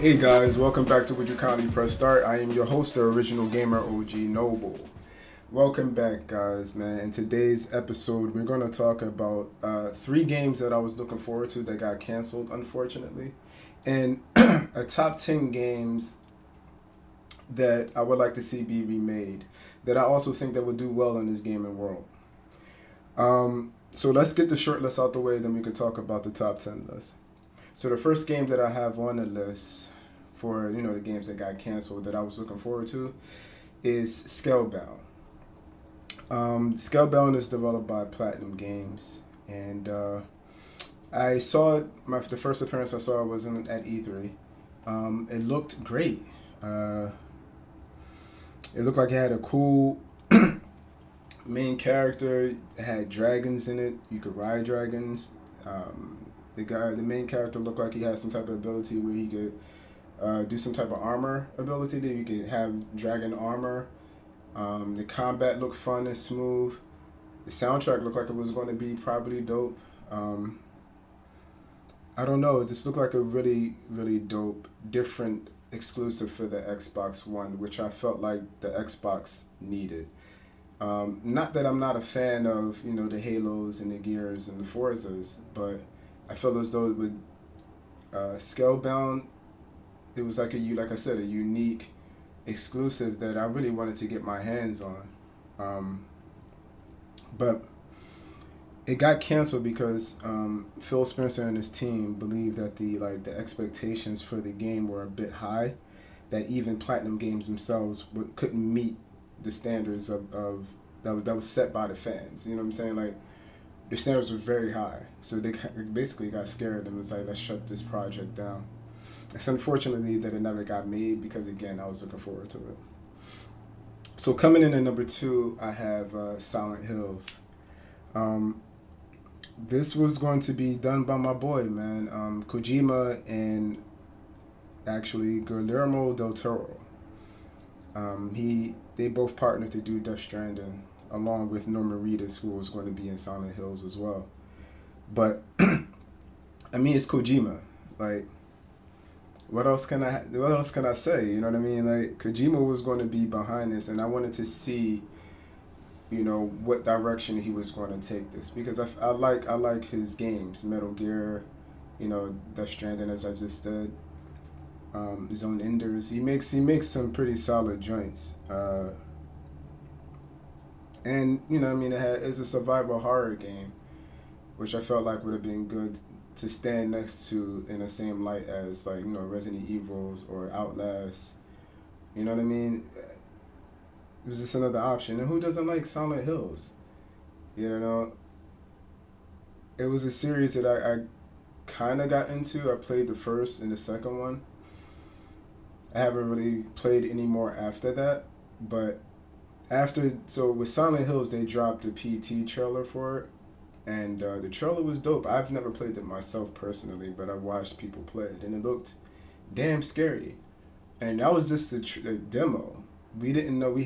Hey guys, welcome back to Would You Kindly Press Start. I am your host, the original gamer OG Noble. Welcome back, guys, man. In today's episode, we're going to talk about three games that I was looking forward to that got canceled, unfortunately, and a top 10 games that I would like to see be remade, that I also think that would do well in this gaming world. So let's get the short list out the way, then we can talk about the top 10 list. So the first game that I have on the list for, the games that got canceled that I was looking forward to is Scalebound. Scalebound is developed by Platinum Games, and I saw it. The first appearance I saw was at E3. It looked great. It looked like it had a cool main character. It had dragons in it. You could ride dragons. The main character looked like he had some type of ability where he could do some type of armor ability. That you could have dragon armor. The combat looked fun and smooth. The soundtrack looked like it was going to be probably dope. I don't know. It just looked like a really, really dope, different exclusive for the Xbox One, which I felt like the Xbox needed. Not that I'm not a fan of, the Halos and the Gears and the Forzas, but I feel as though with Scalebound, it was like like I said, a unique exclusive that I really wanted to get my hands on. But it got canceled because Phil Spencer and his team believed that the expectations for the game were a bit high, that even Platinum Games themselves couldn't meet the standards of that was set by the fans. You know what I'm saying? Like, the standards were very high, so they basically got scared and was like, let's shut this project down. It's unfortunately that it never got made because, again, I was looking forward to it. So coming in at number 2, I have Silent Hills. This was going to be done by my boy, man, Kojima and actually Guillermo del Toro. They both partnered to do Death Stranding, along with Norman Reedus, who was going to be in Silent Hills as well. But I mean, it's Kojima. Like, what else can I say? You know what I mean? Like, Kojima was going to be behind this, and I wanted to see, what direction he was going to take this, because I like his games, Metal Gear, Death Stranding, as I just said. Zone Enders. He makes some pretty solid joints. And it's a survival horror game, which I felt like would have been good to stand next to in the same light as Resident Evils or Outlast. You know what I mean? It was just another option. And who doesn't like Silent Hills? It was a series that I kind of got into. I played the first and the second one. I haven't really played any more after that, but with Silent Hills, they dropped a PT trailer for it, and the trailer was dope. I've never played it myself personally, but I watched people play it, and it looked damn scary. And that was just a demo. We didn't know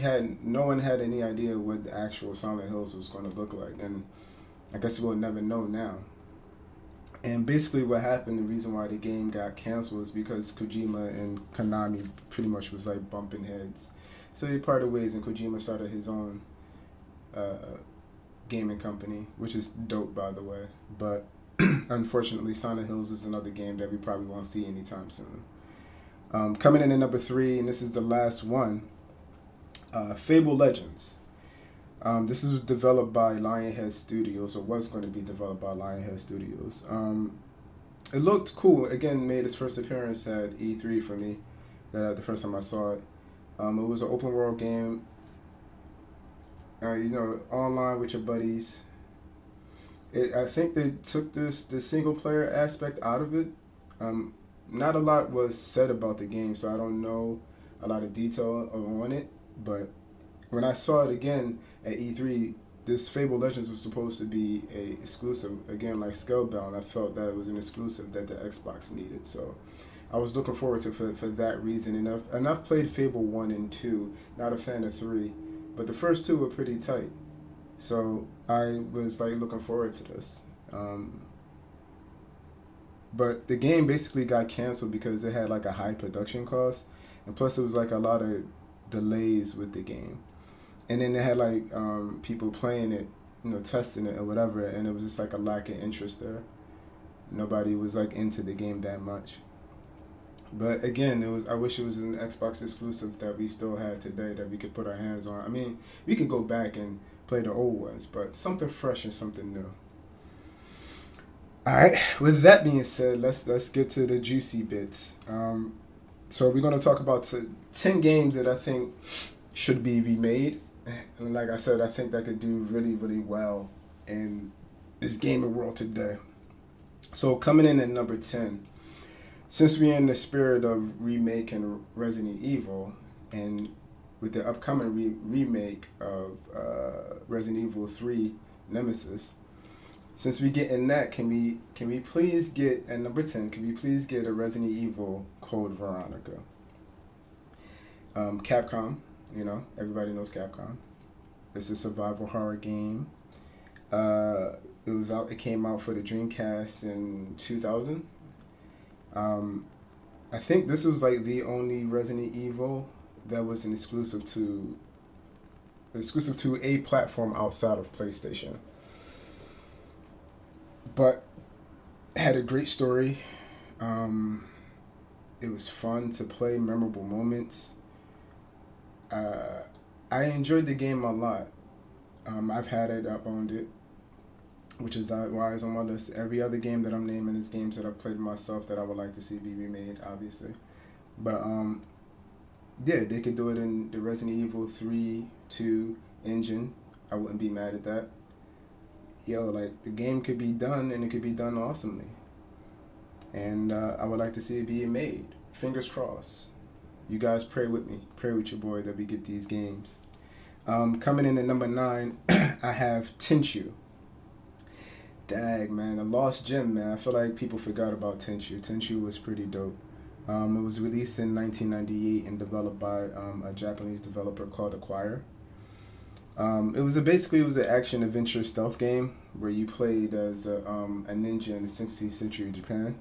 no one had any idea what the actual Silent Hills was going to look like, and I guess we'll never know now. And basically what happened, the reason why the game got canceled is because Kojima and Konami pretty much was like bumping heads. So they parted ways, and Kojima started his own gaming company, which is dope, by the way. But unfortunately, Silent Hills is another game that we probably won't see anytime soon. Coming in at number 3, and this is the last one, Fable Legends. This was developed by Lionhead Studios, or was going to be developed by Lionhead Studios. It looked cool. Again, made its first appearance at E3 for me, the first time I saw it. It was an open world game, online with your buddies. I think they took the single player aspect out of it. Not a lot was said about the game, so I don't know a lot of detail on it, but when I saw it again at E3, this Fable Legends was supposed to be a exclusive, again, like Scalebound. I felt that it was an exclusive that the Xbox needed, so I was looking forward to it for that reason. And I've played Fable 1 and 2, not a fan of 3, but the first two were pretty tight, so I was looking forward to this. But the game basically got canceled because it had like a high production cost, and plus it was like a lot of delays with the game. And then they had like people playing it, testing it or whatever, and it was just like a lack of interest there. Nobody was like into the game that much. But again, it was. I wish it was an Xbox exclusive that we still had today that we could put our hands on. I mean, we could go back and play the old ones, but something fresh and something new. All right. With that being said, let's get to the juicy bits. So we're gonna talk about 10 games that I think should be remade. And like I said, I think that could do really, really well in this gaming world today. So coming in at number 10, since we're in the spirit of remaking Resident Evil, and with the upcoming remake of Resident Evil 3 Nemesis, since we get in that, can we please get at number 10? Can we please get a Resident Evil Code Veronica? Capcom, everybody knows Capcom. It's a survival horror game. It was out. It came out for the Dreamcast in 2000. I think this was like the only Resident Evil that was an exclusive to a platform outside of PlayStation. But it had a great story. It was fun to play, memorable moments. I enjoyed the game a lot. I've had it, I've owned it, which is why it's on my list. Every other game that I'm naming is games that I've played myself that I would like to see be remade, obviously. But yeah, they could do it in the Resident Evil 3, 2 engine. I wouldn't be mad at that. Yo, like, the game could be done, and it could be done awesomely. And I would like to see it being made. Fingers crossed. You guys pray with me. Pray with your boy that we get these games. Coming in at number 9, I have Tenchu. Dag, man, a lost gem, man. I feel like people forgot about Tenchu. Tenchu was pretty dope. It was released in 1998 and developed by a Japanese developer called Acquire. It was an action adventure stealth game where you played as a ninja in the 16th century Japan,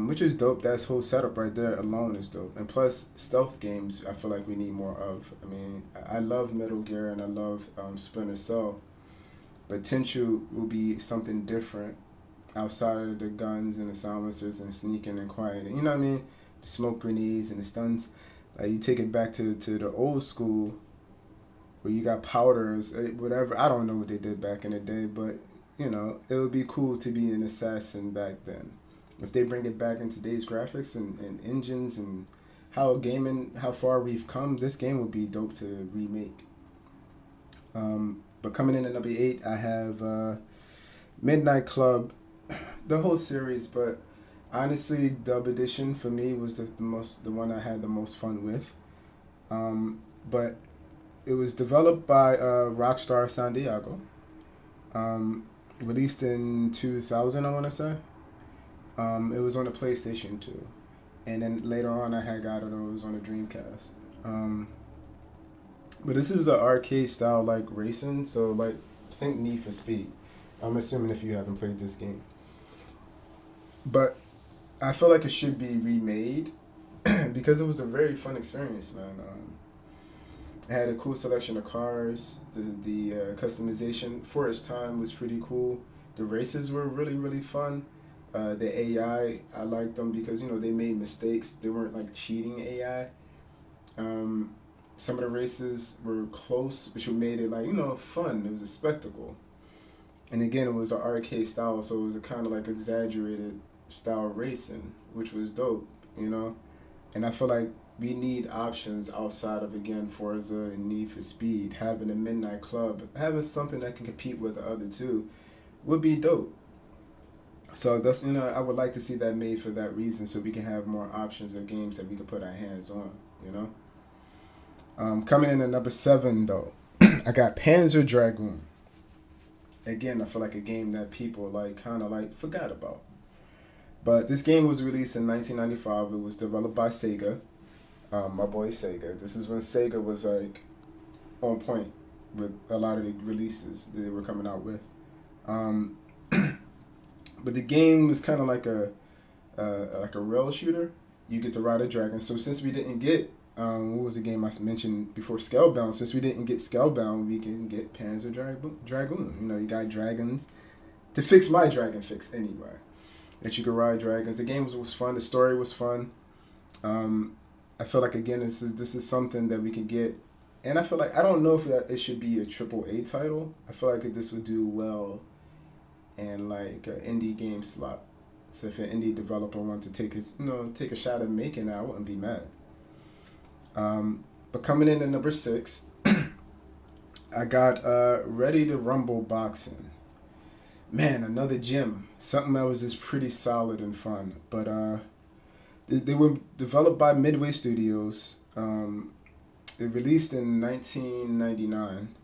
which is dope. That whole setup right there alone is dope. And plus, stealth games I feel like we need more of. I mean, I love Metal Gear and I love Splinter Cell, but Tenchu will be something different outside of the guns and the silencers and sneaking and quieting. You know what I mean? The smoke grenades and the stuns. Like, you take it back to the old school where you got powders, whatever. I don't know what they did back in the day, but, it would be cool to be an assassin back then. If they bring it back in today's graphics and engines and how far we've come, this game would be dope to remake. But coming in at number 8, I have Midnight Club, the whole series, but honestly, Dub Edition for me was the one I had the most fun with. But it was developed by Rockstar San Diego. Released in 2000, I want to say. It was on the PlayStation 2. And then later on, I had got it. It was on the Dreamcast. But this is an arcade style like racing, so like think Need for Speed. I'm assuming if you haven't played this game. But I feel like it should be remade because it was a very fun experience, man. It had a cool selection of cars. The customization for its time was pretty cool. The races were really, really fun. The AI, I liked them because, they made mistakes. They weren't like cheating AI. Some of the races were close, which made it like, fun. It was a spectacle. And again, it was an arcade style, so it was a kind of like exaggerated style racing, which was dope, And I feel like we need options outside of, again, Forza and Need for Speed. Having a Midnight Club, having something that can compete with the other two would be dope. So that's, I would like to see that made for that reason, so we can have more options of games that we can put our hands on, Coming in at number 7, though, I got Panzer Dragoon. Again, I feel like a game that people kind of forgot about. But this game was released in 1995. It was developed by Sega, my boy Sega. This is when Sega was on point with a lot of the releases that they were coming out with. But the game was kind of like a rail shooter. You get to ride a dragon. So since we didn't get what was the game I mentioned before, Scalebound? Since we didn't get Scalebound, we can get Panzer Dragoon. You know, you got dragons to fix my dragon fix anyway. That you could ride dragons. The game was fun. The story was fun. I feel like again this is something that we can get, and I feel like I don't know if it should be a triple A title. I feel like this would do well in like an indie game slot. So if an indie developer wants to take a shot at making it, I wouldn't be mad. But coming in at number 6, I got Ready to Rumble Boxing. Man, another gem. Something that was just pretty solid and fun. But they were developed by Midway Studios. It released in 1999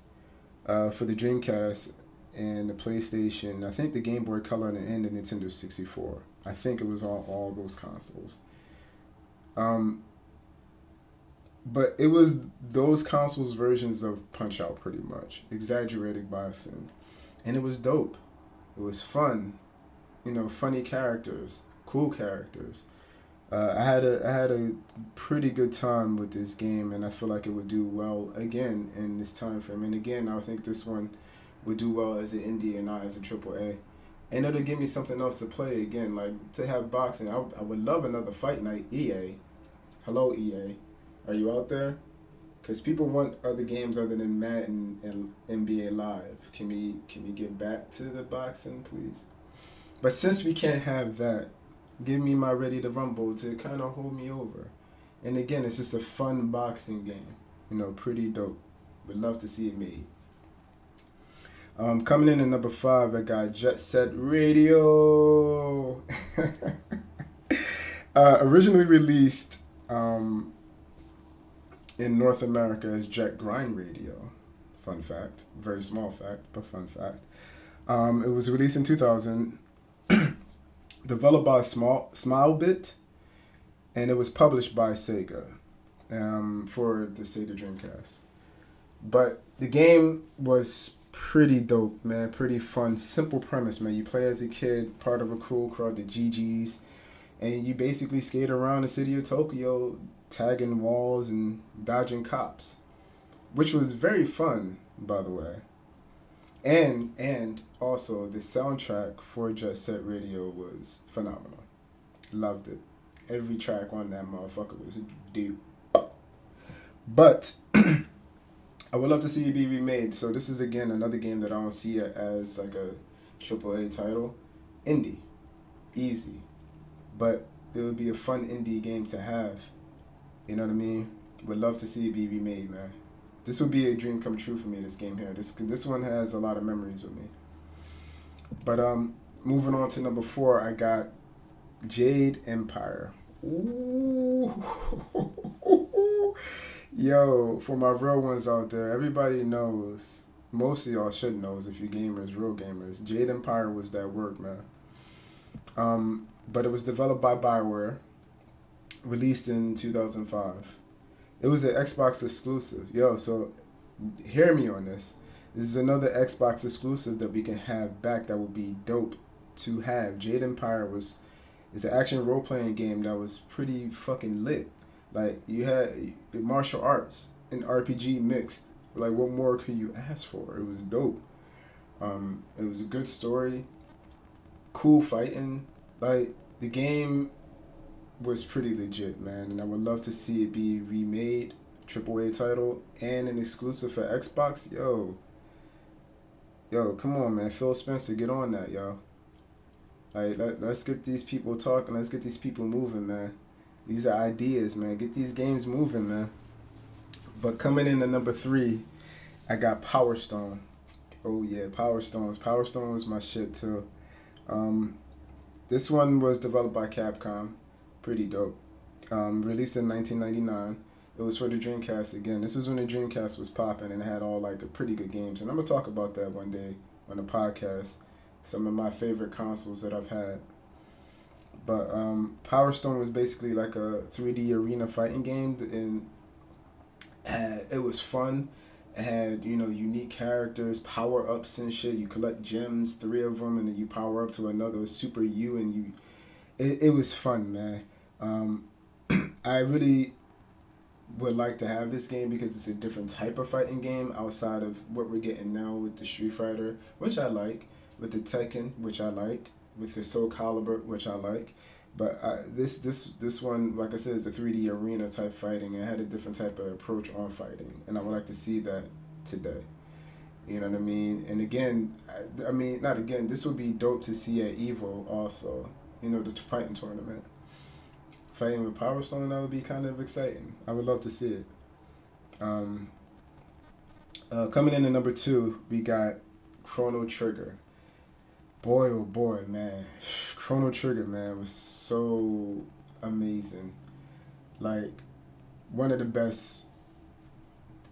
for the Dreamcast and the PlayStation. I think the Game Boy Color and the Nintendo 64. I think it was on all those consoles. But it was those consoles' versions of Punch Out, pretty much exaggerated boxing, and it was dope. It was fun, funny characters, cool characters. I had a pretty good time with this game, and I feel like it would do well again in this time frame. And again, I think this one would do well as an indie and not as a triple A. And it'll give me something else to play again, like to have boxing. I would love another fight night. EA, hello EA, are you out there? Because people want other games other than Madden and NBA Live. Can we get back to the boxing, please? But since we can't have that, give me my Ready to Rumble to kind of hold me over. And again, it's just a fun boxing game. Pretty dope. Would love to see it made. Coming in at number 5, I got Jet Set Radio. Originally released in North America as Jet Grind Radio. Fun fact. Very small fact, but fun fact. It was released in 2000. Developed by Smilebit, and it was published by Sega for the Sega Dreamcast. But the game was pretty dope, man. Pretty fun. Simple premise, man. You play as a kid, part of a crew called the GGs, and you basically skate around the city of Tokyo, tagging walls and dodging cops, which was very fun, by the way. And also the soundtrack for Jet Set Radio was phenomenal. Loved it. Every track on that motherfucker was dope. But I would love to see it be remade. So this is again another game that I don't see it as like a AAA title. Indie. Easy. But it would be a fun indie game to have. You know what I mean? Would love to see it be remade, man. This would be a dream come true for me, this game here. This one has a lot of memories with me. But moving on to number 4, I got Jade Empire. Ooh. Yo, for my real ones out there, everybody knows, most of y'all should know if you're gamers, real gamers, Jade Empire was that work, man. But it was developed by BioWare, released in 2005. It was an Xbox exclusive. Yo, so hear me on this. This is another Xbox exclusive that we can have back that would be dope to have. Jade Empire is an action role-playing game that was pretty fucking lit. Like, you had martial arts and RPG mixed. Like, what more could you ask for? It was dope. It was a good story. Cool fighting. Like, the game was pretty legit, man, and I would love to see it be remade, AAA title, and an exclusive for Xbox. Yo, come on, man, Phil Spencer, get on that, yo. Like, let's get these people talking, let's get these people moving, man. These are ideas, man. Get these games moving, man. But coming in at number 3, I got Power Stone. Oh yeah, Power Stone. Power Stone was my shit too. This one was developed by Capcom. Pretty dope. Released in 1999. It was for the Dreamcast again. This was when the Dreamcast was popping and it had all like pretty good games. And I'm gonna talk about that one day on the podcast. Some of my favorite consoles that I've had. But Power Stone was basically like a 3D arena fighting game, and it was fun. It had, unique characters, power ups and shit. You collect gems, 3 of them, and then you power up to another super you, and it was fun, man. Um, I really would like to have this game because it's a different type of fighting game outside of what we're getting now with the Street Fighter, which I like, with the Tekken, which I like, with the Soul Calibur, which I like. But this one, like I said, is a 3D arena type fighting. It had a different type of approach on fighting, and I would like to see that today. You know what I mean? And again, I mean, not again. This would be dope to see at Evo also. The fighting tournament. Fighting with Power Stone, that would be kind of exciting. I would love to see it. Um, Coming in at number 2, we got Chrono Trigger. Boy, oh boy, man. Chrono Trigger, man, was so amazing. Like, one of the best,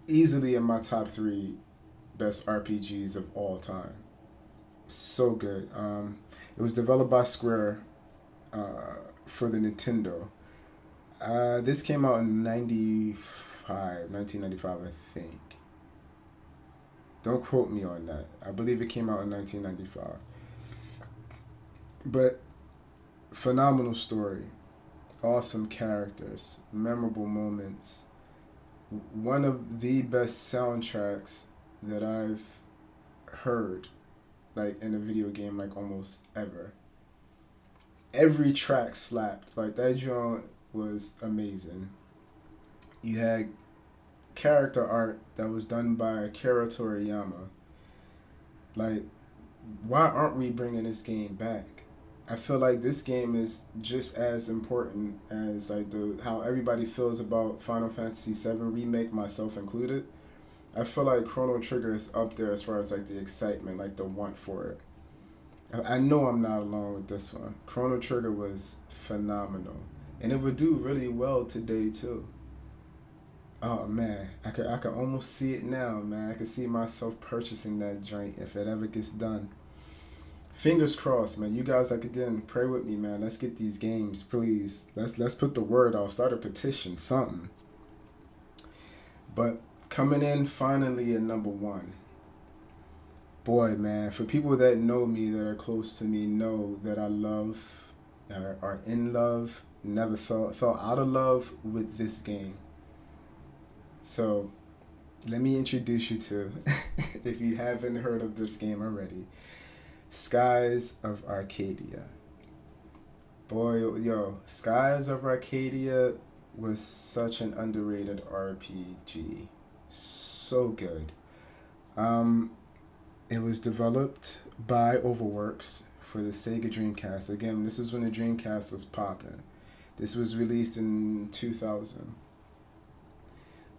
easily in my top 3 best RPGs of all time. So good. It was developed by Square for the Nintendo. This came out in 1995, I think. Don't quote me on that. I believe it came out in 1995. But phenomenal story, awesome characters, memorable moments. One of the best soundtracks that I've heard, like in a video game, like almost ever. Every track slapped. Like that joint was amazing. You had character art that was done by Akira Toriyama. Like, why aren't we bringing this game back? I feel like this game is just as important as like how everybody feels about Final Fantasy VII Remake, myself included. I feel like Chrono Trigger is up there as far as like the excitement, like the want for it. I know I'm not alone with this one. Chrono Trigger was phenomenal, and it would do really well today too. Oh man, I could almost see it now, man. I could see myself purchasing that joint if it ever gets done. Fingers crossed, man. You guys, like, again, pray with me, man. Let's get these games, please. Let's put the word out. Start a petition, something. But coming in finally at number 1. Boy, man, for people that know me, that are close to me, know that I love, are in love, never fell out of love with this game. So, let me introduce you to, if you haven't heard of this game already, Skies of Arcadia. Boy, yo, Skies of Arcadia was such an underrated RPG. So good. It was developed by Overworks for the Sega Dreamcast. Again, this is when the Dreamcast was popping. This was released in 2000.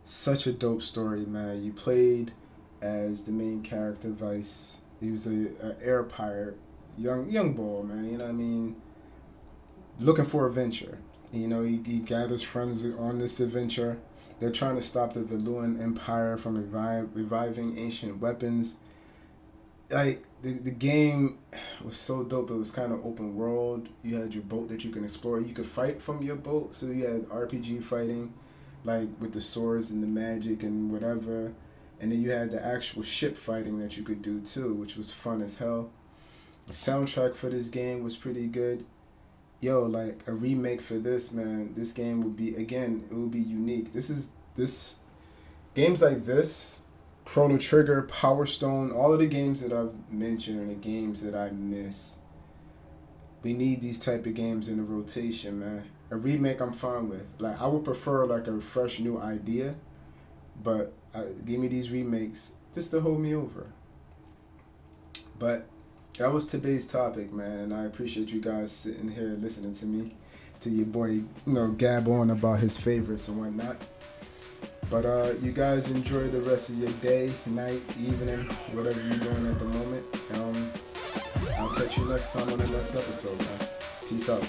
Such a dope story, man. You played as the main character, Vice. He was a air pirate, young boy, man. You know what I mean? Looking for adventure. He gathers friends on this adventure. They're trying to stop the Valuan Empire from reviving ancient weapons. Like, the game was so dope. It was kind of open world. You had your boat that you can explore. You could fight from your boat. So you had RPG fighting, like with the swords and the magic and whatever. And then you had the actual ship fighting that you could do too, which was fun as hell. The soundtrack for this game was pretty good. Yo, like a remake for this, man, this game would be, again, it would be unique. Games like this, Chrono Trigger, Power Stone, all of the games that I've mentioned are the games that I miss. We need these type of games in the rotation, man. A remake I'm fine with. Like, I would prefer like a fresh new idea, but give me these remakes just to hold me over. But that was today's topic, man, and I appreciate you guys sitting here listening to me, to your boy, gab on about his favorites and whatnot. But you guys enjoy the rest of your day, night, evening, whatever you're doing at the moment. I'll catch you next time on the next episode, man. Peace out.